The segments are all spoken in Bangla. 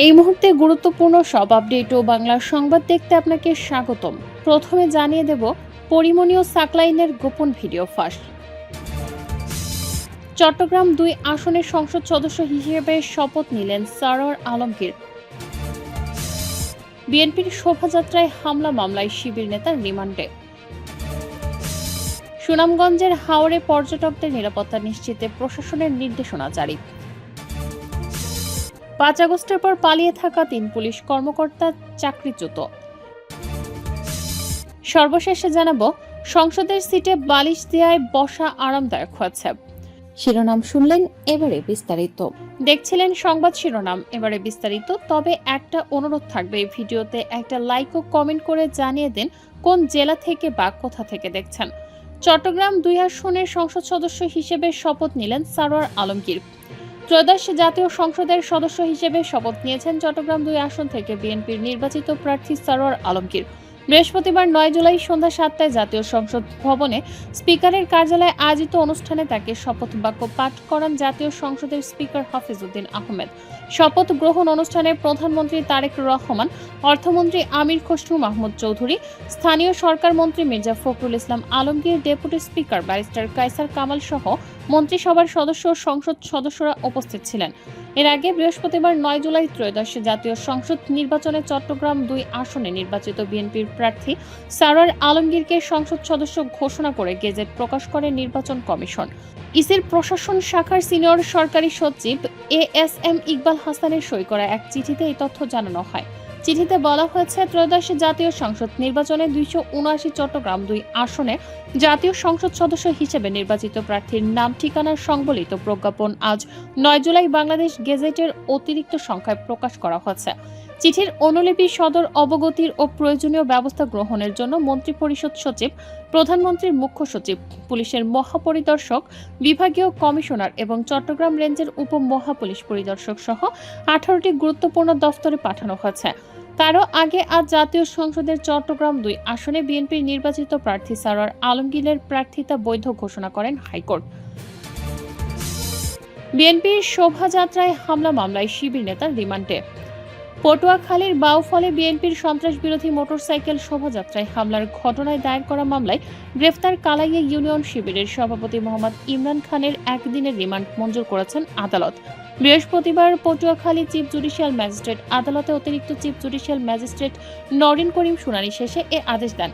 এই মুহূর্তে গুরুত্বপূর্ণ সব আপডেট ও বাংলার সংবাদ দেখতে আপনাকে স্বাগতম। প্রথমে জানিয়ে দেব পরিমণি ও সাকলাইনের গোপন ভিডিও ফাঁস। চট্টগ্রাম ২ আসনের সংসদ সদস্য হিসেবে শপথ নিলেন সরোয়ার আলমগীর। বিএনপির শোভাযাত্রায় হামলা মামলায় শিবির নেতা রিমান্ডে। সুনামগঞ্জের হাওরে পর্যটকদের নিরাপত্তা নিশ্চিতে প্রশাসনের নির্দেশনা জারি। ৫ আগস্টের পর পালিয়ে থাকা ৩ পুলিশ কর্মকর্তা চাকরিচ্যুত। সর্বশেষে জানাবো সংসদের সিটে বালিশ দেওয়ায় বসা আরামদায়ক হয়েছে। শিরোনাম শুনলেন, এবারে বিস্তারিত। দেখছিলেন সংবাদ শিরোনাম, এবারে বিস্তারিত। তবে একটা অনুরোধ থাকবে, এই ভিডিওতে একটা লাইক ও কমেন্ট করে জানিয়ে দিন কোন জেলা থেকে বা কোথা থেকে দেখছেন। চট্টগ্রাম ২ আসনের সংসদ সদস্য হিসেবে শপথ নিলেন সরোয়ার আলমগীর। ত্রয়োদশ জাতীয় সংসদের সদস্য হিসেবে শপথ নিয়েছেন চট্টগ্রাম ২ আসন থেকে বিএনপির নির্বাচিত প্রার্থী সরোয়ার আলমগীর। বৃহস্পতিবার ৯ জুলাই সন্ধ্যা ৭টায় জাতীয় সংসদ ভবনে স্পিকারের কার্যালয়ে আয়োজিত অনুষ্ঠানে তাকে শপথ বাক্য পাঠ করান জাতীয় সংসদের স্পিকার হাফিজ উদ্দিন আহমেদ। শপথ গ্রহণ অনুষ্ঠানে প্রধানমন্ত্রী তারেক রহমান, অর্থমন্ত্রী আমির খসরু মাহমুদ চৌধুরী, স্থানীয় সরকার মন্ত্রী Mirza Fakhrul Islam Alamgir, deputy speaker barrister Kaiser Kamal সহ মন্ত্রিসভার সদস্য ও সংসদ সদস্যরা উপস্থিত ছিলেন। এর আগে বৃহস্পতিবার ৯ জুলাই ত্রয়োদশ জাতীয় সংসদ নির্বাচনে চট্টগ্রাম ২ আসনে নির্বাচিত বিএনপির প্রার্থী সরোয়ার আলমগীরকে সংসদ সদস্য ঘোষণা করে গেজেট প্রকাশ করে নির্বাচন কমিশন। ইসির প্রশাসন শাখার সিনিয়র সরকারি সচিব ASM ইকবাল হাসানের সই করা এক চিঠিতে এই তথ্য জানানো হয়। চিঠিতে বলা হয়েছে, ত্রয়োদশ জাতীয় সংসদ নির্বাচনে ২৭৯ চট্টগ্রাম ২ আসনে জাতীয় সংসদ সদস্য হিসেবে নির্বাচিত প্রার্থীর নাম ঠিকানার সংবলিত প্রজ্ঞাপন আজ ৯ জুলাই বাংলাদেশ গেজেটের অতিরিক্ত সংখ্যায় প্রকাশ করা হয়েছে। চিঠির অনুলিপি সদর অবগতির ও প্রয়োজনীয় ব্যবস্থা গ্রহণের জন্য মন্ত্রিপরিষদ সচিব, প্রধানমন্ত্রীর মুখ্য সচিব, পুলিশের মহাপরিদর্শক, বিভাগীয় কমিশনার এবং চট্টগ্রাম রেঞ্জের উপমহাপুলিশ পরিদর্শক সহ ১৮টি গুরুত্বপূর্ণ দফতরে পাঠানো হয়েছে। তারও আগে আজ জাতীয় সংসদের চট্টগ্রাম ২ আসনে বিএনপির নির্বাচিত প্রার্থী সরোয়ার আলমগীরের প্রার্থিতা বৈধ ঘোষণা করেন হাইকোর্ট। বিএনপির শোভাযাত্রায় হামলা মামলায় শিবির নেতা রিমান্ডে। পটুয়াখালীর বাউফলে বিএনপির সন্ত্রাস বিরোধী মোটরসাইকেল শোভাযাত্রায় হামলার ঘটনায় দায়ের করা মামলায় গ্রেফতার কালাইয়া ইউনিয়ন শিবিরের সভাপতি মোহাম্মদ ইমরান খানের একদিনের রিমান্ড মঞ্জুর করেছেন আদালত। বৃহস্পতিবার পটুয়াখালী চিফ জুডিশিয়াল ম্যাজিস্ট্রেট আদালতে অতিরিক্ত চিফ জুডিশিয়াল ম্যাজিস্ট্রেট নরিন করিম শুনানি শেষে এ আদেশ দেন।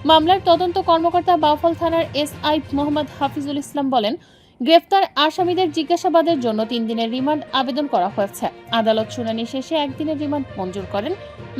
মামলার তদন্ত কর্মকর্তা বাউফল থানার SI মোহাম্মদ হাফিজুল ইসলাম বলেন, গ্রেফতার আসামিদের জিজ্ঞাসাবাদের জন্য ৩ দিনের রিমান্ড আবেদন করা হয়েছে। আদালত শুনানি শেষে একদিনের রিমান্ড মঞ্জুর করেন।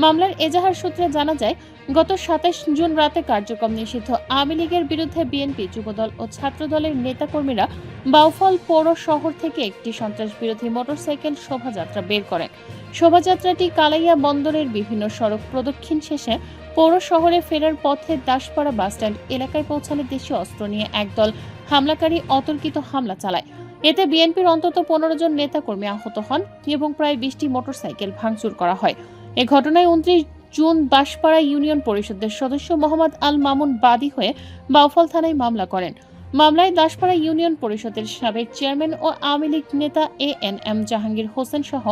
মামলার এজাহার সূত্রে জানা যায়, গত ২৭ জুন রাতে কার্যক্রম নিষিদ্ধ আওয়ামী লীগের বিরুদ্ধে বিএনপি, যুবদল ও ছাত্রদলের নেতাকর্মীরা বাউফল পৌর শহর থেকে একটি সন্ত্রাস বিরোধী মোটরসাইকেল শোভাযাত্রা বের করেন। শোভাযাত্রাটি কালাইয়া বন্দরের বিভিন্ন সড়ক প্রদক্ষিণ শেষে পৌর শহরে ফেরার পথে দাসপাড়া বাসস্ট্যান্ড এলাকায় পৌঁছালে দেশীয় অস্ত্র নিয়ে একদল হামলাকারী অতর্কিত হামলা চালায়। এতে বিএনপির অন্তত ১৫ জন নেতাকর্মী আহত হন এবং প্রায় ২০টি মোটরসাইকেল ভাঙচুর করা হয়। এ ঘটনায় ২৯ জুন দাসপাড়া ইউনিয়ন পরিষদের সদস্য মোহাম্মদ আল মামুন বাদী হয়ে বাউফল থানায় মামলা করেন। মামলায় দাসপাড়া ইউনিয়ন পরিষদের সাবেক চেয়ারম্যান ও আওয়ামী লীগ নেতা ANM জাহাঙ্গীর হোসেন সহ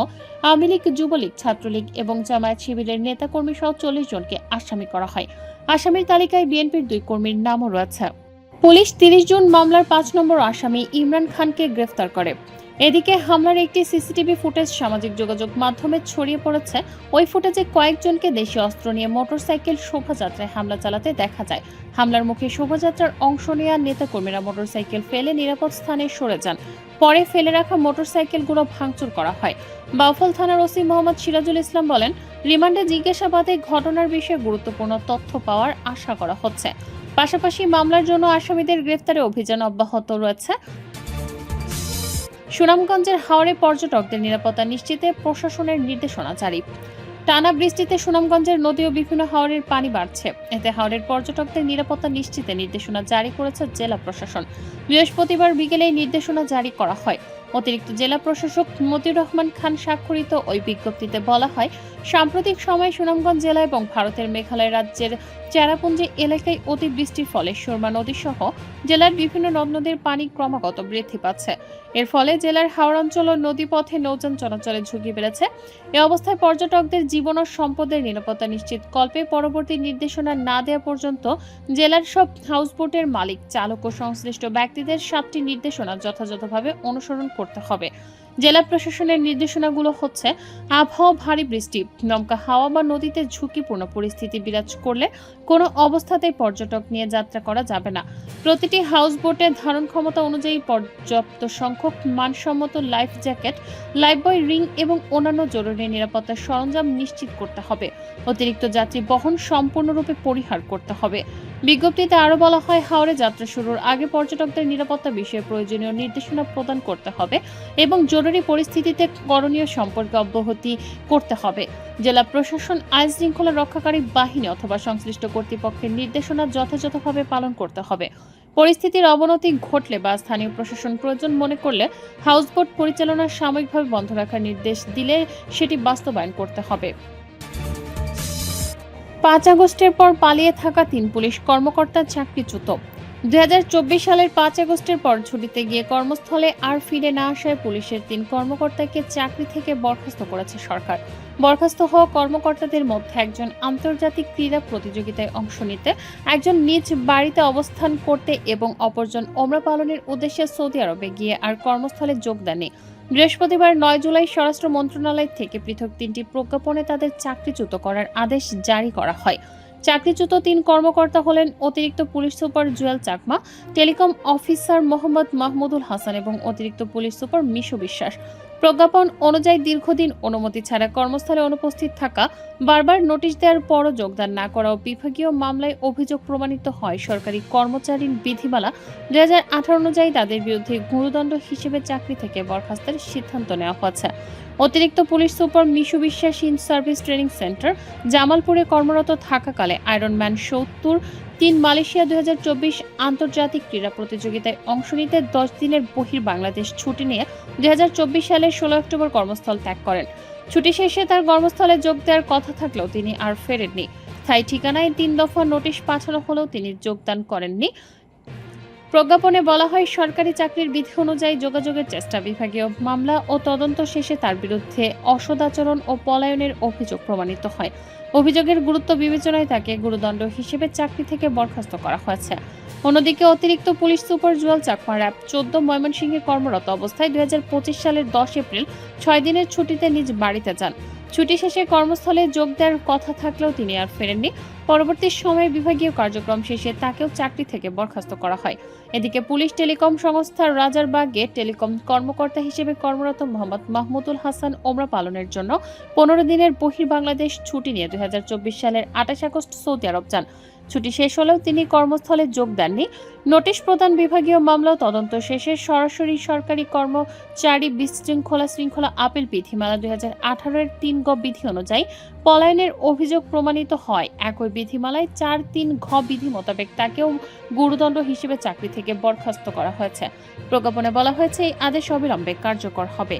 আওয়ামী লীগ, যুবলীগ, ছাত্রলীগ এবং জামায়াত শিবিরের নেতাকর্মী সহ ৪০ জনকে আসামি করা হয়। আসামির তালিকায় বিএনপির ২ কর্মীর নামও রয়েছে। পুলিশ ৩০ জুন মামলার ৫ নম্বর আসামি ইমরান খানকে গ্রেফতার করে। এদিকে হামলার একটি সিসিটিভি ফুটেজ সামাজিক যোগাযোগ মাধ্যমে ছড়িয়ে পড়েছে। ওই ফুটেজে কয়েকজনকে দেশীয় অস্ত্র নিয়ে মোটরসাইকেল শোভাযাত্রায় হামলা চালাতে দেখা যায়। হামলার মুখে শোভাযাত্রার অংশ নেওয়া নেতাকর্মীরা মোটরসাইকেল ফেলে নিরাপদ স্থানে সরে যান। পরে ফেলে রাখা মোটরসাইকেলগুলো ভাঙচুর করা হয়। বাউফল থানার ওসি মোহাম্মদ সিরাজুল ইসলাম বলেন, রিমান্ডে জিজ্ঞাসাবাদে ঘটনার বিষয়ে গুরুত্বপূর্ণ তথ্য পাওয়ার আশা করা হচ্ছে। পাশাপাশি মামলার জন্য আসামিদের গ্রেফতারে অভিযান অব্যাহত রয়েছে। সুনামগঞ্জের হাওরে পর্যটকদের নিরাপত্তা নিশ্চিতে প্রশাসনের নির্দেশনা জারি। টানা বৃষ্টিতে সুনামগঞ্জের নদী ও বিভিন্ন হাওরের পানি বাড়ছে। এতে হাওরের পর্যটকদের নিরাপত্তা নিশ্চিতে নির্দেশনা জারি করেছে জেলা প্রশাসন। বৃহস্পতিবার বিকেলে এই নির্দেশনা জারি করা হয়। অতিরিক্ত জেলা প্রশাসক মতিউর রহমান খান স্বাক্ষরিত ওই বিজ্ঞপ্তিতে বলা হয়, সাম্প্রতিক সময়ে সুনামগঞ্জ জেলা এবং ভারতের মেঘালয় রাজ্যের চেরাপুঞ্জি এলাকায় অতিবৃষ্টির ফলে সুরমা নদী সহ জেলার বিভিন্ন নদ নদীর পানি ক্রমাগত বৃদ্ধি পাচ্ছে। এর ফলে জেলার হাওড় অঞ্চল ও নদীপথে নৌযান চলাচলের ঝুঁকি বেড়েছে। এ অবস্থায় পর্যটকদের জীবন ও সম্পদের নিরাপত্তা নিশ্চিতকল্পে পরবর্তী নির্দেশনা না দেওয়া পর্যন্ত জেলার সব হাউসবোটের মালিক, চালক ও সংশ্লিষ্ট ব্যক্তিদের 7টি নির্দেশনা যথাযথভাবে অনুসরণ করতে হবে। জেলা প্রশাসনের নির্দেশনাগুলো হচ্ছে, আবহাওয়া ভারী বৃষ্টি, দমকা হাওয়া বা নদীতে ঝুঁকিপূর্ণ পরিস্থিতি বিরাজ করলে কোনো অবস্থাতেই পর্যটক নিয়ে যাত্রা করা যাবে না। প্রতিটি হাউসবোটে ধারণ ক্ষমতা অনুযায়ী পর্যাপ্ত সংখ্যক মানসম্মত লাইফ জ্যাকেট, লাইফবয় রিং এবং অন্যান্য জরুরি নিরাপত্তা সরঞ্জাম নিশ্চিত করতে হবে। অতিরিক্ত যাত্রী বহন সম্পূর্ণরূপে পরিহার করতে হবে। বিজ্ঞপ্তিতে আরও বলা হয়, হাওড়ে যাত্রা শুরুর আগে পর্যটকদের নিরাপত্তা বিষয়ে প্রয়োজনীয় নির্দেশনা প্রদান করতে হবে এবং জরুরি পরিস্থিতিতে করণীয় সম্পর্কে অব্যাহতি করতে হবে। জেলা প্রশাসন আইন শৃঙ্খলা রক্ষাকারী বাহিনী অথবা সংশ্লিষ্ট কর্তৃপক্ষের নির্দেশনা যথাযথভাবে পালন করতে হবে। পরিস্থিতির অবনতি ঘটলে বা স্থানীয় প্রশাসন প্রয়োজন মনে করলে হাউসবোট পরিচালনা সাময়িকভাবে বন্ধ রাখার নির্দেশ দিলে সেটি বাস্তবায়ন করতে হবে। 5 আগস্টের পর পালিয়ে থাকা 3 পুলিশ কর্মকর্তা চাকরিচ্যুত। 2024 সালের 5 আগস্টের পর ছুটিতে গিয়ে কর্মস্থলে আর ফিরে না আসায় পুলিশের 3 কর্মকর্তাকে চাকরি থেকে বরখাস্ত করেছে সরকার। বরখাস্ত হওয়া কর্মকর্তাদের মধ্যে একজন আন্তর্জাতিক ক্রীড়া প্রতিযোগিতায় অংশ নিতে, একজন নিজ বাড়িতে অবস্থান করতে এবং অপরজন ওমরা পালনের উদ্দেশ্যে সৌদি আরবে গিয়ে আর কর্মস্থলে যোগ দেননি। বৃহস্পতিবার 9 জুলাই স্বরাষ্ট্র মন্ত্রণালয় থেকে পৃথক 3টি প্রজ্ঞাপনে তাদের চাকরিচ্যুত করার আদেশ জারি করা হয়। চাকরিচ্যুত 3 কর্মকর্তা হলেন অতিরিক্ত police super Jewel Chakma, telecom officer Mohammad Mahmudul Hasan এবং অতিরিক্ত পুলিশ সুপার মিশু বিশ্বাস। প্রজ্ঞাপন অনুযায়ী দীর্ঘদিন অনুমতি ছাড়া কর্মস্থলে অনুপস্থিত থাকা, বারবার নোটিশ দেওয়ার পরও যোগদান না করা ও বিভাগীয় মামলায় অভিযোগ প্রমাণিত হয় সরকারি কর্মচারীর বিধিমালা 2018 অনুযায়ী তাদের বিরুদ্ধে গুরুদণ্ড হিসেবে চাকরি থেকে বরখাস্তের সিদ্ধান্ত নেওয়া হয়েছে। অতিরিক্ত পুলিশ সুপার মিশু বিশ্বাস ইন সার্ভিস ট্রেনিং সেন্টার জামালপুরে কর্মরত থাকাকালে আয়রনম্যান 70 3 মালয়েশিয়া 2024 আন্তর্জাতিক ক্রীড়া প্রতিযোগিতায় অংশ নিতে 10 দিনের বাংলাদেশ ছুটি নিয়ে 2024 সালের 16 অক্টোবর কর্মস্থল ত্যাগ করেন। ছুটি শেষে তার কর্মস্থলে যোগ দেওয়ার কথা থাকলেও তিনি আর ফেরেননি। স্থায়ী ঠিকানায় 3 দফা নোটিশ পাঠানো হলেও তিনি যোগদান করেননি। প্রজ্ঞাপনে বলা হয়, সরকারি চাকরির বিধি অনুযায়ী যোগাযোগের চেষ্টা, বিভাগীয় মামলা ও তদন্ত শেষে তার বিরুদ্ধে অসদাচরণ ও পলায়নের অভিযোগ প্রমাণিত হয়। অভিযোগের গুরুত্ব বিবেচনায় তাকে গুরুদণ্ড হিসেবে চাকরি থেকে বরখাস্ত করা হয়েছে। অন্যদিকে অতিরিক্ত police super Jewel Chakma RAB 14 ময়মনসিংহে কর্মরত অবস্থায় 2025 সালের 10 এপ্রিল 6 দিনের ছুটিতে নিজ বাড়িতে যান। ছুটি শেষে কর্মস্থলে যোগ দেওয়ার কথা থাকলেও তিনি আর ফেরেননি। পরবর্তী সময়ে বিভাগীয় কার্যক্রম শেষে তাকেও চাকরি থেকে বরখাস্ত করা হয়। এদিকে পুলিশ টেলিকম সংস্থার রাজারবাগে টেলিকম কর্মকর্তা হিসেবে কর্মরত মোহাম্মদ মাহমুদুল হাসান ওমরা পালনের জন্য 15 দিনের বাংলাদেশ ছুটি নিয়ে 2024 সালের 28 আগস্ট সৌদি আরব যান। ছুটি শেষ হলেও তিনি কর্মস্থলে যোগ দেননি। নোটিশ প্রদান, বিভাগীয় মামলা তদন্ত শেষে সরাসরি সরকারি কর্মচারী শৃঙ্খলা আপিল বিধিমালা 2018 এর 3 গ বিধি অনুযায়ী পলায়নের অভিযোগ প্রমাণিত হয়। একই বিধিমালায় 4(3) ঘ বিধি মোতাবেক তাকেও গুরুদণ্ড হিসেবে চাকরি থেকে বরখাস্ত করা হয়েছে। প্রজ্ঞাপনে বলা হয়েছে, এই আদেশ অবিলম্বে কার্যকর হবে।